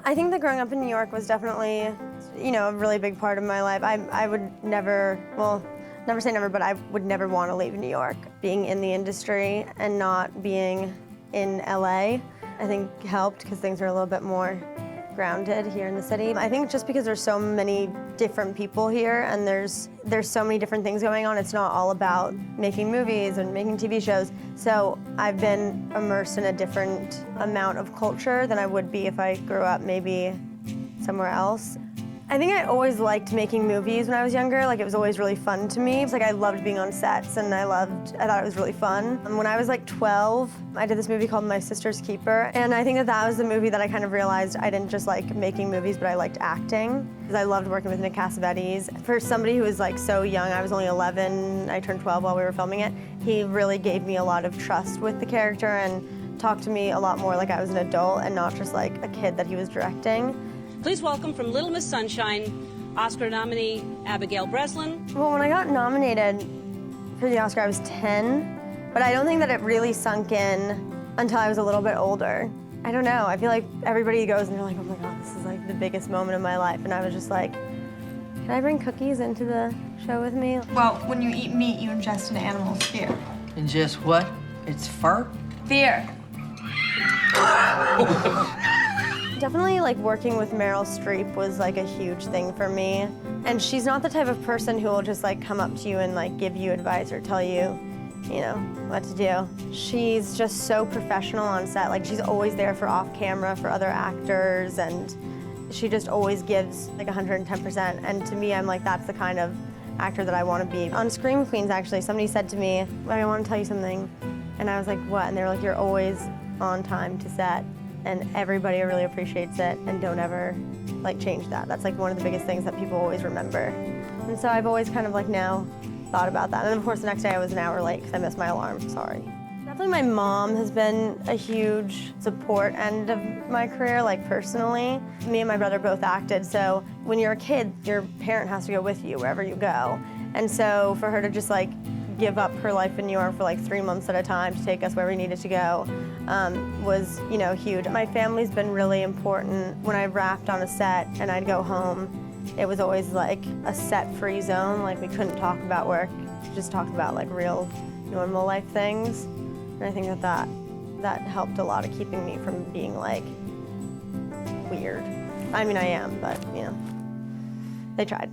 I think that growing up in New York was definitely, a really big part of my life. I would never, well, never say never, but I would never want to leave New York. Being in the industry and not being in LA, I think helped because things are a little bit more grounded here in the city. I think just because there's so many different people here and there's so many different things going on, it's not all about making movies and making TV shows. So I've been immersed in a different amount of culture than I would be if I grew up maybe somewhere else. I think I always liked making movies when I was younger. Like, it was always really fun to me. It's like I loved being on sets and I thought it was really fun. And when I was like 12, I did this movie called My Sister's Keeper. And I think that was the movie that I kind of realized I didn't just like making movies, but I liked acting. Because I loved working with Nick Cassavetes. For somebody who was like so young, I was only 11, I turned 12 while we were filming it, he really gave me a lot of trust with the character and talked to me a lot more like I was an adult and not just like a kid that he was directing. Please welcome from Little Miss Sunshine, Oscar nominee Abigail Breslin. Well, when I got nominated for the Oscar, I was 10, but I don't think that it really sunk in until I was a little bit older. I don't know, I feel like everybody goes and they're like, oh my God, this is like the biggest moment of my life. And I was just like, can I bring cookies into the show with me? Well, when you eat meat, you ingest an animal's fear. Ingest what? It's fur? Fear. Definitely like working with Meryl Streep was like a huge thing for me. And she's not the type of person who will just like come up to you and like give you advice or tell you, what to do. She's just so professional on set. Like, she's always there for off camera for other actors, and she just always gives like 110%. And to me, I'm like, that's the kind of actor that I want to be. On Scream Queens, actually, somebody said to me, I want to tell you something. And I was like, what? And they were like, you're always on time to set. And everybody really appreciates it, and don't ever like change that. That's like one of the biggest things that people always remember. And so I've always kind of like now thought about that. And of course the next day I was an hour late because I missed my alarm, sorry. Definitely my mom has been a huge support end of my career, like personally. Me and my brother both acted, so when you're a kid, your parent has to go with you wherever you go. And so for her to just like give up her life in New York for like 3 months at a time to take us where we needed to go was, huge. My family's been really important. When I wrapped on a set and I'd go home, it was always like a set-free zone. Like, we couldn't talk about work, just talk about like real normal life things. And I think that helped a lot of keeping me from being like weird. I mean, I am, but they tried.